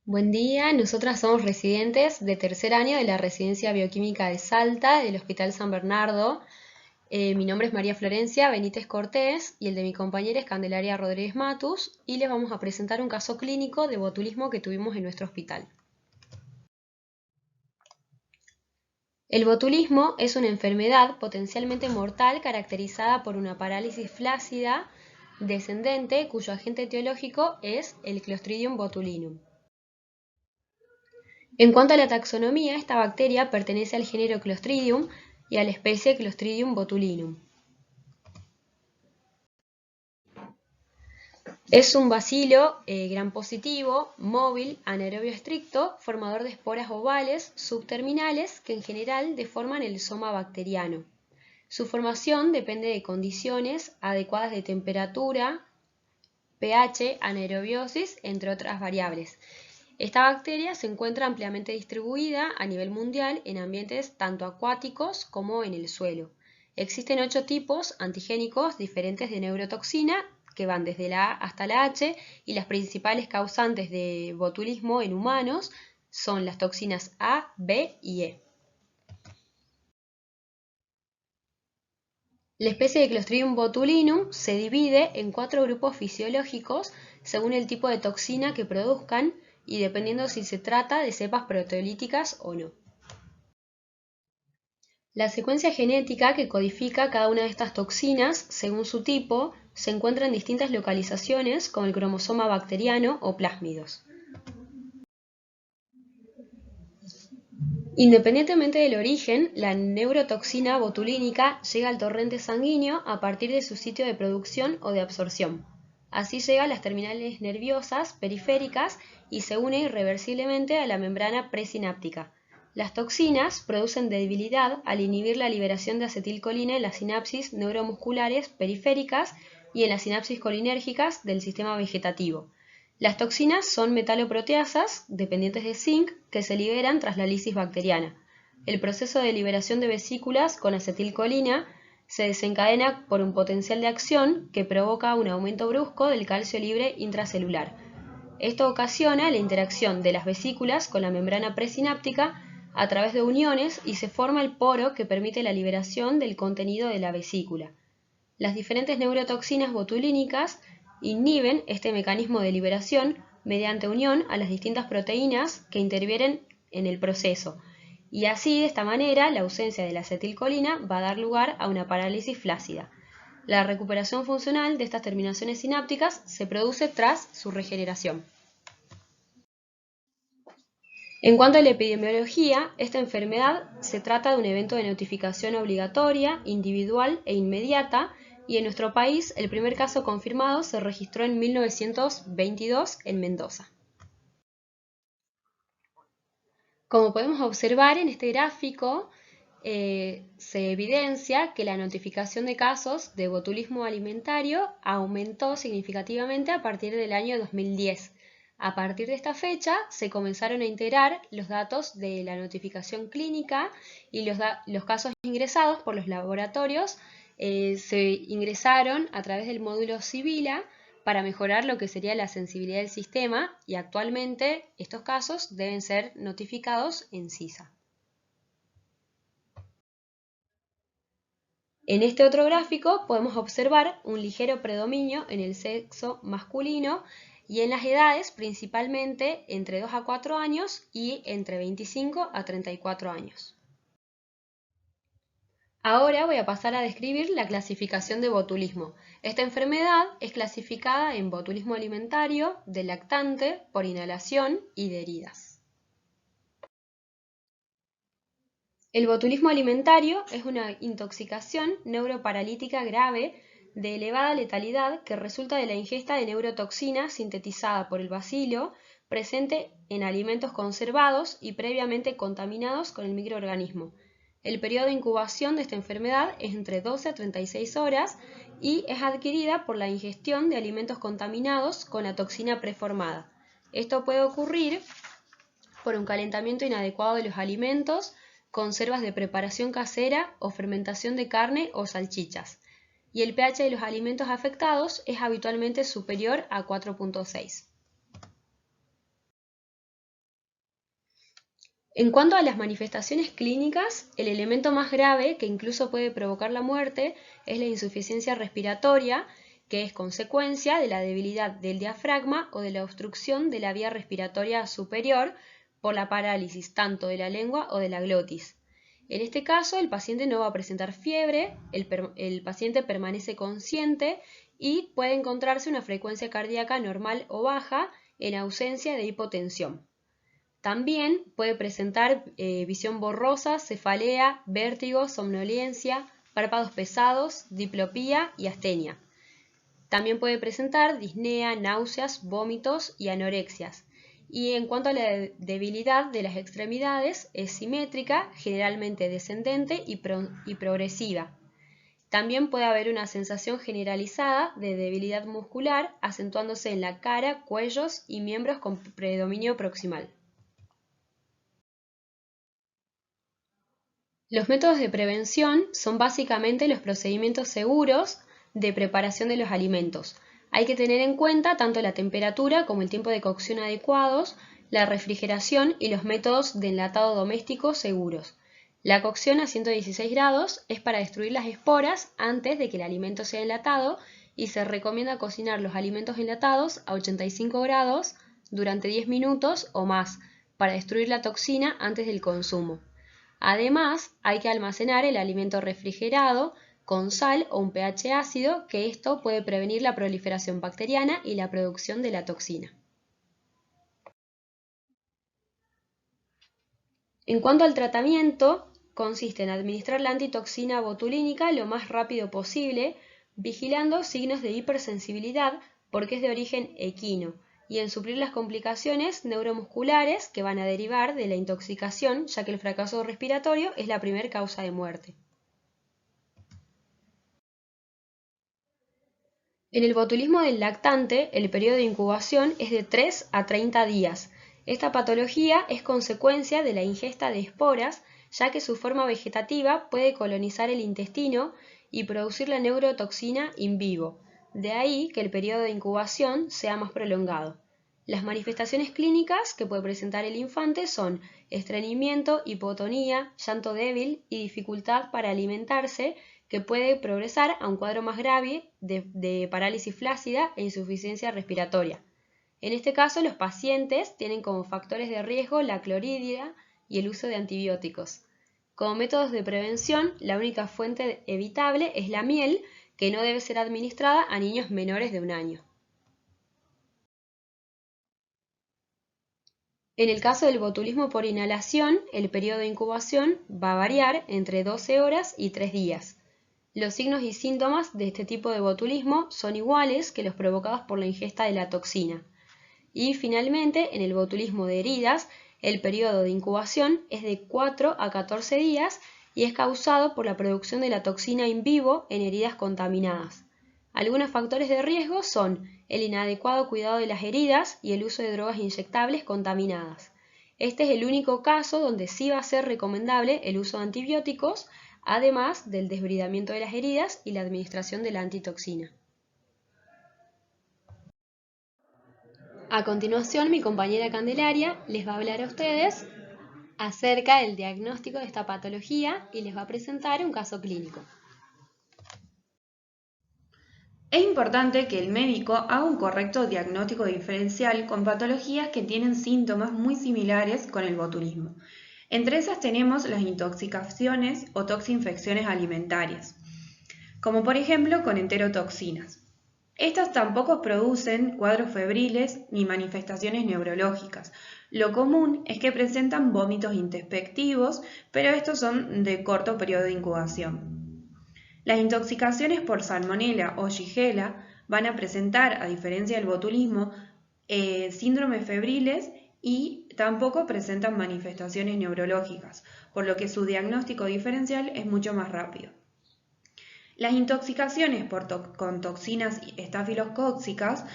Buen día, nosotras somos residentes de tercer año de la Residencia Bioquímica de Salta, del Hospital San Bernardo. Mi nombre es María Florencia Benítez Cortés y el de mi compañera es Candelaria Rodríguez Matus y les vamos a presentar un caso clínico de botulismo que tuvimos en nuestro hospital. El botulismo es una enfermedad potencialmente mortal caracterizada por una parálisis flácida descendente cuyo agente etiológico es el Clostridium botulinum. En cuanto a la taxonomía, esta bacteria pertenece al género Clostridium y a la especie Clostridium botulinum. Es un bacilo gram positivo, móvil, anaerobio estricto, formador de esporas ovales subterminales que en general deforman el soma bacteriano. Su formación depende de condiciones adecuadas de temperatura, pH, anaerobiosis, entre otras variables. Esta bacteria se encuentra ampliamente distribuida a nivel mundial en ambientes tanto acuáticos como en el suelo. Existen 8 tipos antigénicos diferentes de neurotoxina que van desde la A hasta la H y las principales causantes de botulismo en humanos son las toxinas A, B y E. La especie de Clostridium botulinum se divide en 4 grupos fisiológicos según el tipo de toxina que produzcan y dependiendo si se trata de cepas proteolíticas o no. La secuencia genética que codifica cada una de estas toxinas, según su tipo, se encuentra en distintas localizaciones como el cromosoma bacteriano o plásmidos. Independientemente del origen, la neurotoxina botulínica llega al torrente sanguíneo a partir de su sitio de producción o de absorción. Así llega a las terminales nerviosas periféricas y se une irreversiblemente a la membrana presináptica. Las toxinas producen debilidad al inhibir la liberación de acetilcolina en las sinapsis neuromusculares periféricas y en las sinapsis colinérgicas del sistema vegetativo. Las toxinas son metaloproteasas dependientes de zinc que se liberan tras la lisis bacteriana. El proceso de liberación de vesículas con acetilcolina se desencadena por un potencial de acción que provoca un aumento brusco del calcio libre intracelular. Esto ocasiona la interacción de las vesículas con la membrana presináptica a través de uniones y se forma el poro que permite la liberación del contenido de la vesícula. Las diferentes neurotoxinas botulínicas inhiben este mecanismo de liberación mediante unión a las distintas proteínas que intervienen en el proceso, y así, de esta manera, la ausencia de la acetilcolina va a dar lugar a una parálisis flácida. La recuperación funcional de estas terminaciones sinápticas se produce tras su regeneración. En cuanto a la epidemiología, esta enfermedad se trata de un evento de notificación obligatoria, individual e inmediata, y en nuestro país el primer caso confirmado se registró en 1922 en Mendoza. Como podemos observar en este gráfico, se evidencia que la notificación de casos de botulismo alimentario aumentó significativamente a partir del año 2010. A partir de esta fecha se comenzaron a integrar los datos de la notificación clínica y los casos ingresados por los laboratorios se ingresaron a través del módulo Sibila para mejorar lo que sería la sensibilidad del sistema y actualmente estos casos deben ser notificados en CISA. En este otro gráfico podemos observar un ligero predominio en el sexo masculino y en las edades principalmente entre 2 a 4 años y entre 25 a 34 años. Ahora voy a pasar a describir la clasificación de botulismo. Esta enfermedad es clasificada en botulismo alimentario, de lactante, por inhalación y de heridas. El botulismo alimentario es una intoxicación neuroparalítica grave de elevada letalidad que resulta de la ingesta de neurotoxina sintetizada por el bacilo presente en alimentos conservados y previamente contaminados con el microorganismo. El periodo de incubación de esta enfermedad es entre 12 a 36 horas y es adquirida por la ingestión de alimentos contaminados con la toxina preformada. Esto puede ocurrir por un calentamiento inadecuado de los alimentos, conservas de preparación casera o fermentación de carne o salchichas. Y el pH de los alimentos afectados es habitualmente superior a 4.6. En cuanto a las manifestaciones clínicas, el elemento más grave, que incluso puede provocar la muerte, es la insuficiencia respiratoria, que es consecuencia de la debilidad del diafragma o de la obstrucción de la vía respiratoria superior por la parálisis tanto de la lengua o de la glotis. En este caso, el paciente no va a presentar fiebre, el paciente permanece consciente y puede encontrarse una frecuencia cardíaca normal o baja en ausencia de hipotensión. También puede presentar visión borrosa, cefalea, vértigo, somnolencia, párpados pesados, diplopía y astenia. También puede presentar disnea, náuseas, vómitos y anorexias. Y en cuanto a la debilidad de las extremidades, es simétrica, generalmente descendente y progresiva. También puede haber una sensación generalizada de debilidad muscular, acentuándose en la cara, cuellos y miembros con predominio proximal. Los métodos de prevención son básicamente los procedimientos seguros de preparación de los alimentos. Hay que tener en cuenta tanto la temperatura como el tiempo de cocción adecuados, la refrigeración y los métodos de enlatado doméstico seguros. La cocción a 116 grados es para destruir las esporas antes de que el alimento sea enlatado y se recomienda cocinar los alimentos enlatados a 85 grados durante 10 minutos o más para destruir la toxina antes del consumo. Además, hay que almacenar el alimento refrigerado con sal o un pH ácido, que esto puede prevenir la proliferación bacteriana y la producción de la toxina. En cuanto al tratamiento, consiste en administrar la antitoxina botulínica lo más rápido posible, vigilando signos de hipersensibilidad porque es de origen equino, y en suplir las complicaciones neuromusculares que van a derivar de la intoxicación, ya que el fracaso respiratorio es la primera causa de muerte. En el botulismo del lactante, el periodo de incubación es de 3 a 30 días. Esta patología es consecuencia de la ingesta de esporas, ya que su forma vegetativa puede colonizar el intestino y producir la neurotoxina in vivo. De ahí que el periodo de incubación sea más prolongado. Las manifestaciones clínicas que puede presentar el infante son estreñimiento, hipotonía, llanto débil y dificultad para alimentarse, que puede progresar a un cuadro más grave de parálisis flácida e insuficiencia respiratoria. En este caso, los pacientes tienen como factores de riesgo la clorhídrica y el uso de antibióticos. Como métodos de prevención, la única fuente evitable es la miel, que no debe ser administrada a niños menores de 1 año. En el caso del botulismo por inhalación, el periodo de incubación va a variar entre 12 horas y 3 días. Los signos y síntomas de este tipo de botulismo son iguales que los provocados por la ingesta de la toxina. Y finalmente, en el botulismo de heridas, el periodo de incubación es de 4 a 14 días y es causado por la producción de la toxina in vivo en heridas contaminadas. Algunos factores de riesgo son el inadecuado cuidado de las heridas y el uso de drogas inyectables contaminadas. Este es el único caso donde sí va a ser recomendable el uso de antibióticos, además del desbridamiento de las heridas y la administración de la antitoxina. A continuación, mi compañera Candelaria les va a hablar a ustedes acerca del diagnóstico de esta patología y les va a presentar un caso clínico. Es importante que el médico haga un correcto diagnóstico diferencial con patologías que tienen síntomas muy similares con el botulismo. Entre esas tenemos las intoxicaciones o toxinfecciones alimentarias, como por ejemplo con enterotoxinas. Estas tampoco producen cuadros febriles ni manifestaciones neurológicas. Lo común es que presentan vómitos introspectivos, pero estos son de corto periodo de incubación. Las intoxicaciones por salmonela o shigella van a presentar, a diferencia del botulismo, síndromes febriles y tampoco presentan manifestaciones neurológicas, por lo que su diagnóstico diferencial es mucho más rápido. Las intoxicaciones con toxinas estafilocóccicas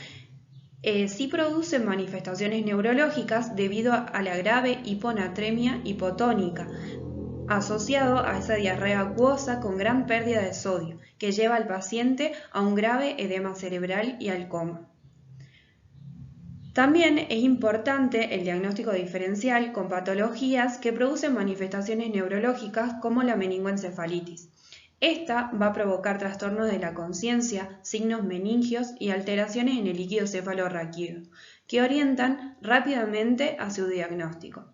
sí producen manifestaciones neurológicas debido a la grave hiponatremia hipotónica, asociado a esa diarrea acuosa con gran pérdida de sodio, que lleva al paciente a un grave edema cerebral y al coma. También es importante el diagnóstico diferencial con patologías que producen manifestaciones neurológicas como la meningoencefalitis. Esta va a provocar trastornos de la conciencia, signos meningios y alteraciones en el líquido cefalorraquídeo, que orientan rápidamente a su diagnóstico.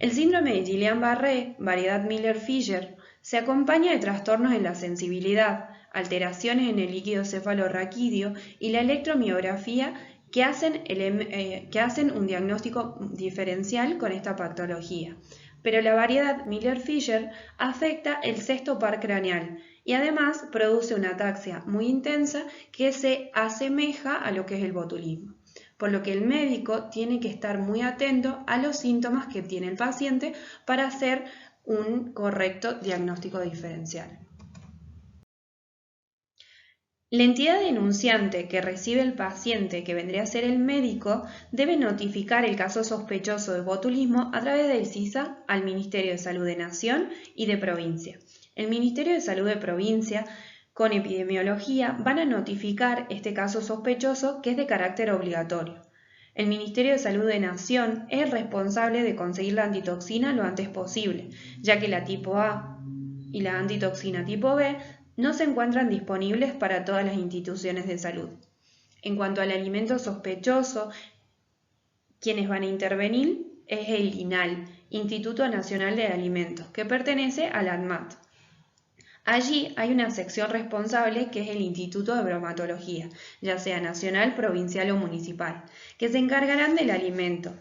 El síndrome de Guillain-Barré, variedad Miller-Fisher, se acompaña de trastornos en la sensibilidad, alteraciones en el líquido cefalorraquídeo y la electromiografía que hacen un diagnóstico diferencial con esta patología. Pero la variedad Miller-Fisher afecta el sexto par craneal y además produce una ataxia muy intensa que se asemeja a lo que es el botulismo, por lo que el médico tiene que estar muy atento a los síntomas que tiene el paciente para hacer un correcto diagnóstico diferencial. La entidad denunciante que recibe el paciente, que vendría a ser el médico, debe notificar el caso sospechoso de botulismo a través del SISA al Ministerio de Salud de Nación y de Provincia. El Ministerio de Salud de Provincia, con epidemiología, van a notificar este caso sospechoso que es de carácter obligatorio. El Ministerio de Salud de Nación es el responsable de conseguir la antitoxina lo antes posible, ya que la tipo A y la antitoxina tipo B no se encuentran disponibles para todas las instituciones de salud. En cuanto al alimento sospechoso, quienes van a intervenir es el INAL, Instituto Nacional de Alimentos, que pertenece al ANMAT. Allí hay una sección responsable que es el Instituto de Bromatología, ya sea nacional, provincial o municipal, que se encargarán del alimento,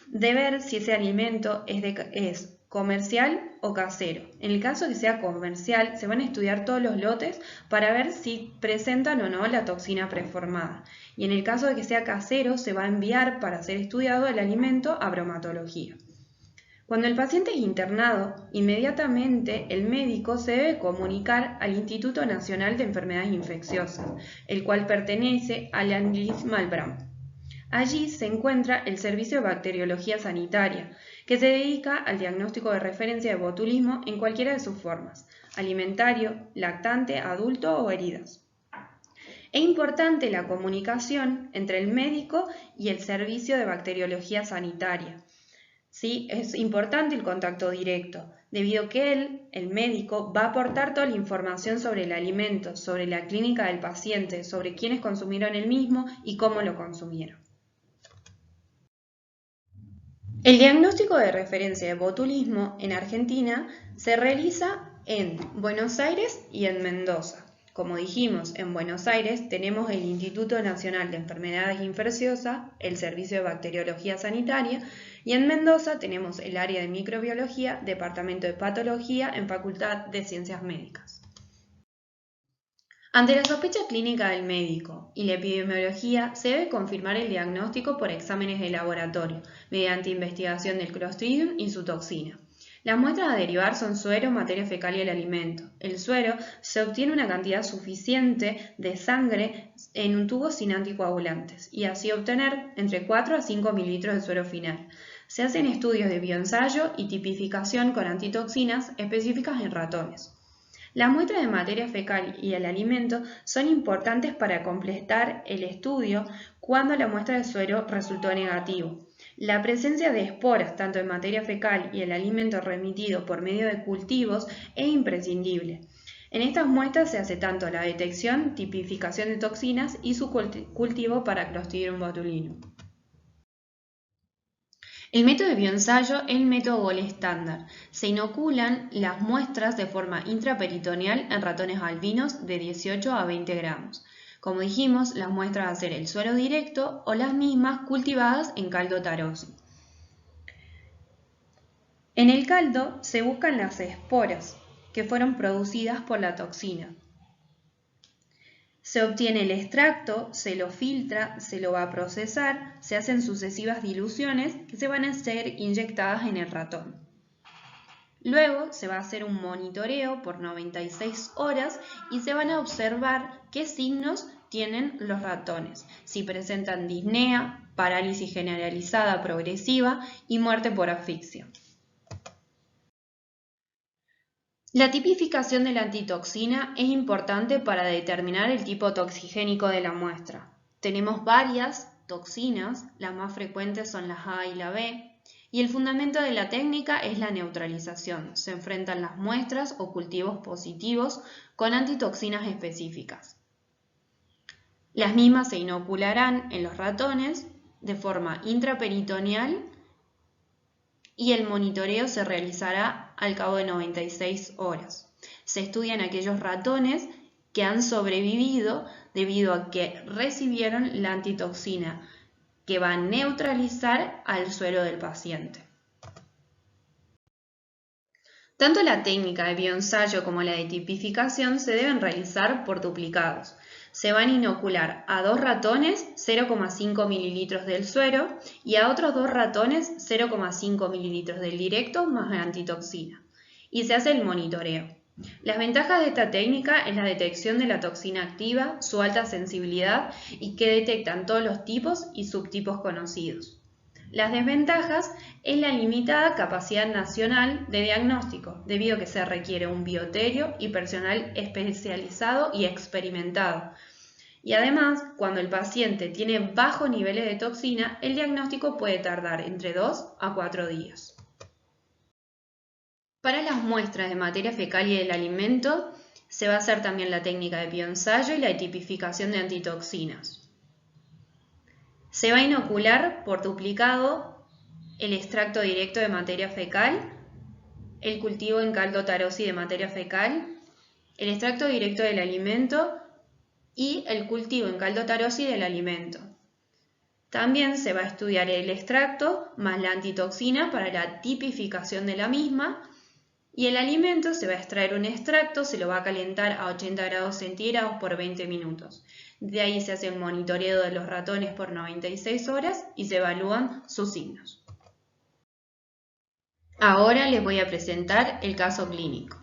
de ver si ese alimento es comercial o casero. En el caso de que sea comercial, se van a estudiar todos los lotes para ver si presentan o no la toxina preformada. Y en el caso de que sea casero, se va a enviar para ser estudiado el alimento a bromatología. Cuando el paciente es internado, inmediatamente el médico se debe comunicar al Instituto Nacional de Enfermedades Infecciosas, el cual pertenece al ANLIS-Malbrán. Allí se encuentra el Servicio de Bacteriología Sanitaria, que se dedica al diagnóstico de referencia de botulismo en cualquiera de sus formas, alimentario, lactante, adulto o heridas. Es importante la comunicación entre el médico y el Servicio de Bacteriología Sanitaria. ¿Sí? Es importante el contacto directo, debido a que el médico, va a aportar toda la información sobre el alimento, sobre la clínica del paciente, sobre quiénes consumieron el mismo y cómo lo consumieron. El diagnóstico de referencia de botulismo en Argentina se realiza en Buenos Aires y en Mendoza. Como dijimos, en Buenos Aires tenemos el Instituto Nacional de Enfermedades Infecciosas, el Servicio de Bacteriología Sanitaria, y en Mendoza tenemos el área de microbiología, departamento de patología en Facultad de Ciencias Médicas. Ante la sospecha clínica del médico y la epidemiología, se debe confirmar el diagnóstico por exámenes de laboratorio, mediante investigación del Clostridium y su toxina. Las muestras a derivar son suero, materia fecal y el alimento. El suero se obtiene una cantidad suficiente de sangre en un tubo sin anticoagulantes y así obtener entre 4 a 5 mililitros de suero final. Se hacen estudios de bioensayo y tipificación con antitoxinas específicas en ratones. Las muestras de materia fecal y el alimento son importantes para completar el estudio cuando la muestra de suero resultó negativo. La presencia de esporas tanto en materia fecal y el alimento remitido por medio de cultivos es imprescindible. En estas muestras se hace tanto la detección, tipificación de toxinas y su cultivo para Clostridium botulinum. El método de bioensayo es el método Gold estándar. Se inoculan las muestras de forma intraperitoneal en ratones albinos de 18 a 20 gramos. Como dijimos, las muestras van a ser el suero directo o las mismas cultivadas en caldo taroso. En el caldo se buscan las esporas que fueron producidas por la toxina. Se obtiene el extracto, se lo filtra, se lo va a procesar, se hacen sucesivas diluciones que se van a ser inyectadas en el ratón. Luego se va a hacer un monitoreo por 96 horas y se van a observar qué signos tienen los ratones, si presentan disnea, parálisis generalizada progresiva y muerte por asfixia. La tipificación de la antitoxina es importante para determinar el tipo toxigénico de la muestra. Tenemos varias toxinas, las más frecuentes son las A y la B, y el fundamento de la técnica es la neutralización. Se enfrentan las muestras o cultivos positivos con antitoxinas específicas. Las mismas se inocularán en los ratones de forma intraperitoneal y el monitoreo se realizará al cabo de 96 horas. Se estudian aquellos ratones que han sobrevivido debido a que recibieron la antitoxina que va a neutralizar al suero del paciente. Tanto la técnica de bioensayo como la de tipificación se deben realizar por duplicados. Se van a inocular a 2 ratones 0,5 ml del suero y a otros 2 ratones 0,5 ml del directo más la antitoxina. Y se hace el monitoreo. Las ventajas de esta técnica es la detección de la toxina activa, su alta sensibilidad y que detectan todos los tipos y subtipos conocidos. Las desventajas es la limitada capacidad nacional de diagnóstico, debido a que se requiere un bioterio y personal especializado y experimentado. Y además, cuando el paciente tiene bajos niveles de toxina, el diagnóstico puede tardar entre 2 a 4 días. Para las muestras de materia fecal y del alimento, se va a hacer también la técnica de bioensayo y la tipificación de antitoxinas. Se va a inocular por duplicado el extracto directo de materia fecal, el cultivo en caldo tarosi de materia fecal, el extracto directo del alimento y el cultivo en caldo tarosi del alimento. También se va a estudiar el extracto más la antitoxina para la tipificación de la misma. Y el alimento se va a extraer un extracto, se lo va a calentar a 80 grados centígrados por 20 minutos. De ahí se hace el monitoreo de los ratones por 96 horas y se evalúan sus signos. Ahora les voy a presentar el caso clínico.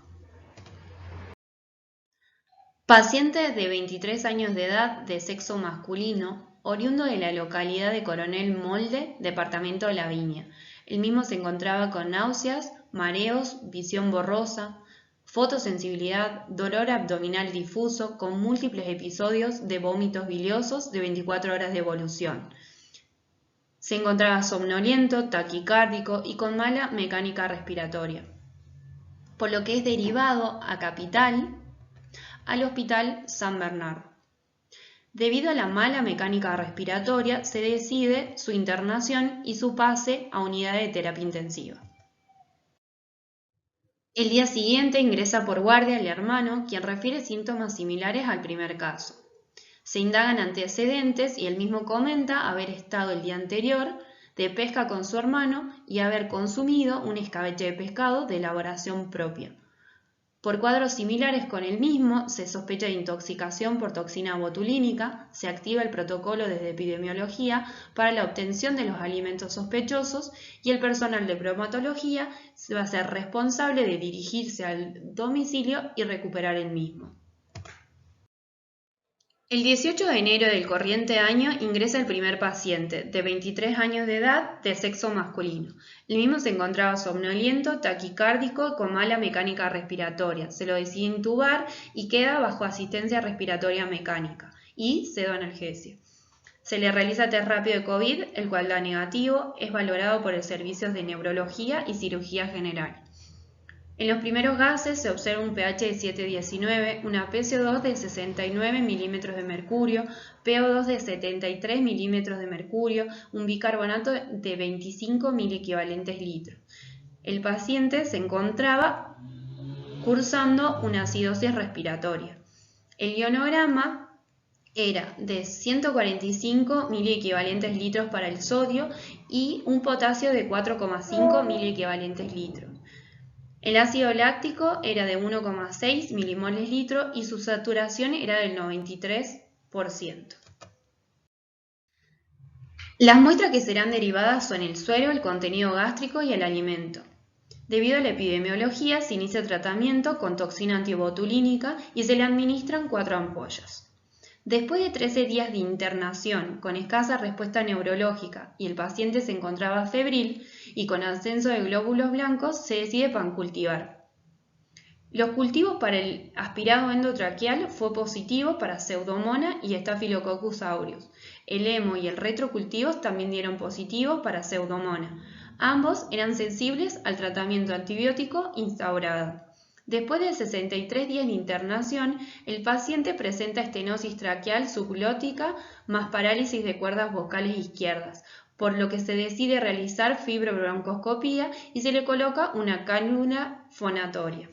Paciente de 23 años de edad de sexo masculino, oriundo de la localidad de Coronel Molde, departamento de La Viña. El mismo se encontraba con náuseas, mareos, visión borrosa, fotosensibilidad, dolor abdominal difuso con múltiples episodios de vómitos biliosos de 24 horas de evolución. Se encontraba somnoliento, taquicárdico y con mala mecánica respiratoria, por lo que es derivado a Capital al Hospital San Bernardo. Debido a la mala mecánica respiratoria, se decide su internación y su pase a unidad de terapia intensiva. El día siguiente ingresa por guardia el hermano, quien refiere síntomas similares al primer caso. Se indagan antecedentes y él mismo comenta haber estado el día anterior de pesca con su hermano y haber consumido un escabeche de pescado de elaboración propia. Por cuadros similares con el mismo, se sospecha de intoxicación por toxina botulínica, se activa el protocolo desde epidemiología para la obtención de los alimentos sospechosos y el personal de bromatología va a ser responsable de dirigirse al domicilio y recuperar el mismo. El 18 de enero del corriente año ingresa el primer paciente, de 23 años de edad, de sexo masculino. El mismo se encontraba somnoliento, taquicárdico, con mala mecánica respiratoria. Se lo decide intubar y queda bajo asistencia respiratoria mecánica y sedoanalgesia. Se le realiza test rápido de COVID, el cual da negativo, es valorado por el servicio de neurología y cirugía general. En los primeros gases se observa un pH de 7,19, una PCO2 de 69 milímetros de mercurio, PO2 de 73 milímetros de mercurio, un bicarbonato de 25 miliequivalentes litros. El paciente se encontraba cursando una acidosis respiratoria. El ionograma era de 145 miliequivalentes litros para el sodio y un potasio de 4,5 miliequivalentes litros. El ácido láctico era de 1,6 milimoles litro y su saturación era del 93%. Las muestras que serán derivadas son el suero, el contenido gástrico y el alimento. Debido a la epidemiología, se inicia el tratamiento con toxina antibotulínica y se le administran 4 ampollas. Después de 13 días de internación con escasa respuesta neurológica y el paciente se encontraba febril y con ascenso de glóbulos blancos, se decide pancultivar. Los cultivos para el aspirado endotraqueal fue positivo para Pseudomonas y Staphylococcus aureus. El hemo y el retrocultivos también dieron positivo para Pseudomonas. Ambos eran sensibles al tratamiento antibiótico instaurado. Después de 63 días de internación, el paciente presenta estenosis traqueal subglótica más parálisis de cuerdas vocales izquierdas, por lo que se decide realizar fibrobroncoscopía y se le coloca una cánula fonatoria.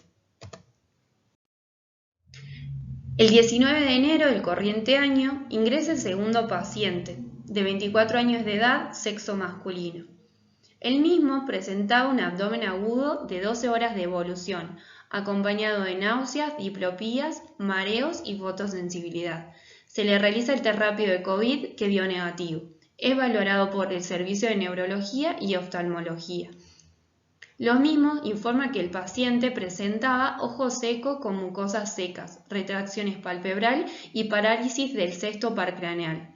El 19 de enero del corriente año ingresa el segundo paciente, de 24 años de edad, sexo masculino. El mismo presentaba un abdomen agudo de 12 horas de evolución, acompañado de náuseas, diplopías, mareos y fotosensibilidad. Se le realiza el test rápido de COVID que dio negativo. Es valorado por el Servicio de Neurología y Oftalmología. Lo mismo informa que el paciente presentaba ojo seco con mucosas secas, retracciones palpebral y parálisis del sexto par craneal.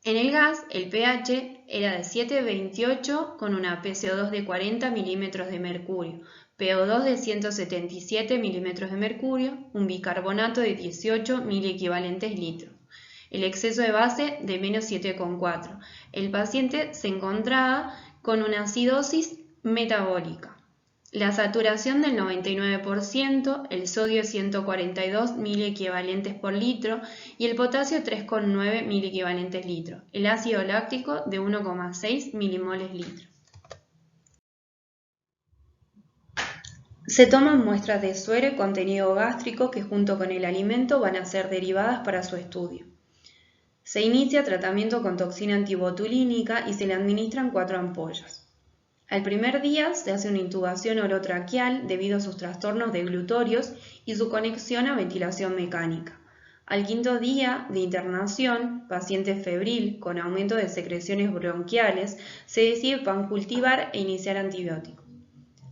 En el gas, el pH era de 7,28 con una PCO2 de 40 milímetros de mercurio, PO2 de 177 milímetros de mercurio, un bicarbonato de 18 miliequivalentes litros. El exceso de base de menos 7,4. El paciente se encontraba con una acidosis metabólica. La saturación del 99%, el sodio 142 miliequivalentes por litro y el potasio 3,9 miliequivalentes litro. El ácido láctico de 1,6 milimoles litro. Se toman muestras de suero y contenido gástrico que junto con el alimento van a ser derivadas para su estudio. Se inicia tratamiento con toxina antibotulínica y se le administran 4 ampollas. Al primer día se hace una intubación orotraqueal debido a sus trastornos deglutorios y su conexión a ventilación mecánica. Al quinto día de internación, paciente febril con aumento de secreciones bronquiales, se decide pancultivar e iniciar antibióticos.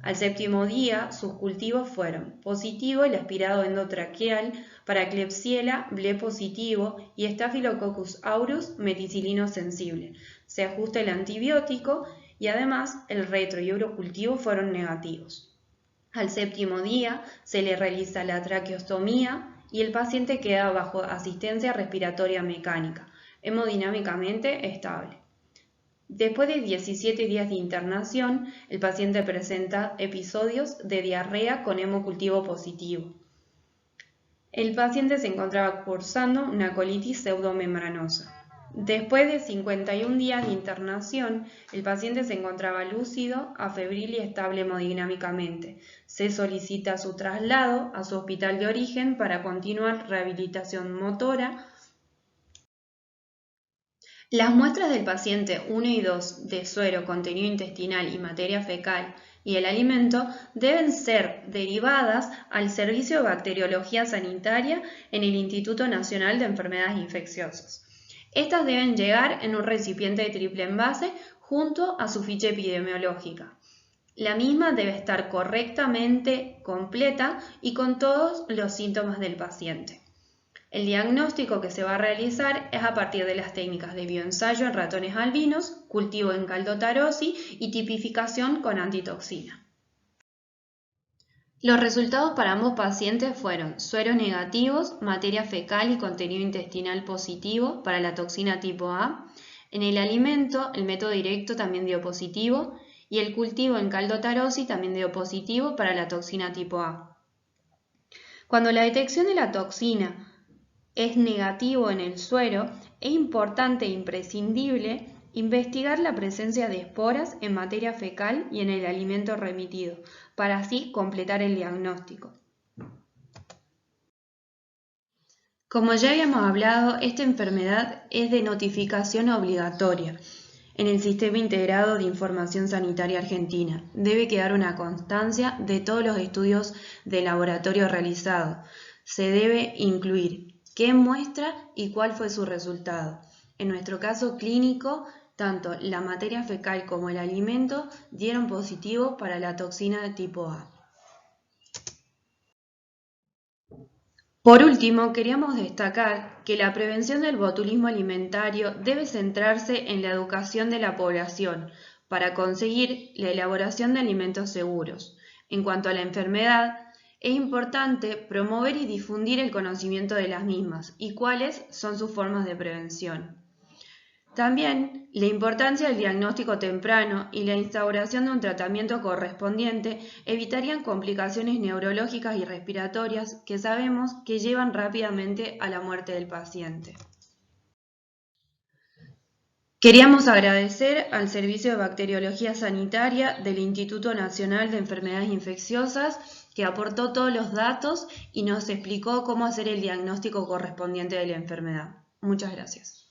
Al séptimo día, sus cultivos fueron positivo el aspirado endotraqueal para Klebsiella, Ble positivo y Staphylococcus aureus meticilino sensible. Se ajusta el antibiótico y además el retro y urocultivo fueron negativos. Al séptimo día se le realiza la traqueostomía y el paciente queda bajo asistencia respiratoria mecánica, hemodinámicamente estable. Después de 17 días de internación, el paciente presenta episodios de diarrea con hemocultivo positivo. El paciente se encontraba cursando una colitis pseudomembranosa. Después de 51 días de internación, el paciente se encontraba lúcido, afebril y estable hemodinámicamente. Se solicita su traslado a su hospital de origen para continuar rehabilitación motora. Las muestras del paciente 1 y 2 de suero, contenido intestinal y materia fecal y el alimento deben ser derivadas al Servicio de Bacteriología Sanitaria en el Instituto Nacional de Enfermedades Infecciosas. Estas deben llegar en un recipiente de triple envase junto a su ficha epidemiológica. La misma debe estar correctamente completa y con todos los síntomas del paciente. El diagnóstico que se va a realizar es a partir de las técnicas de bioensayo en ratones albinos, cultivo en caldotarosi y tipificación con antitoxina. Los resultados para ambos pacientes fueron sueros negativos, materia fecal y contenido intestinal positivo para la toxina tipo A. En el alimento, el método directo también dio positivo y el cultivo en caldotarosi también dio positivo para la toxina tipo A. Cuando la detección de la toxina es negativo en el suero, es importante e imprescindible investigar la presencia de esporas en materia fecal y en el alimento remitido, para así completar el diagnóstico. Como ya habíamos hablado, esta enfermedad es de notificación obligatoria en el Sistema Integrado de Información Sanitaria Argentina. Debe quedar una constancia de todos los estudios de laboratorio realizados. Se debe incluir qué muestra y cuál fue su resultado. En nuestro caso clínico, tanto la materia fecal como el alimento dieron positivo para la toxina de tipo A. Por último, queríamos destacar que la prevención del botulismo alimentario debe centrarse en la educación de la población para conseguir la elaboración de alimentos seguros. En cuanto a la enfermedad, es importante promover y difundir el conocimiento de las mismas y cuáles son sus formas de prevención. También la importancia del diagnóstico temprano y la instauración de un tratamiento correspondiente evitarían complicaciones neurológicas y respiratorias que sabemos que llevan rápidamente a la muerte del paciente. Queríamos agradecer al Servicio de Bacteriología Sanitaria del Instituto Nacional de Enfermedades Infecciosas que aportó todos los datos y nos explicó cómo hacer el diagnóstico correspondiente de la enfermedad. Muchas gracias.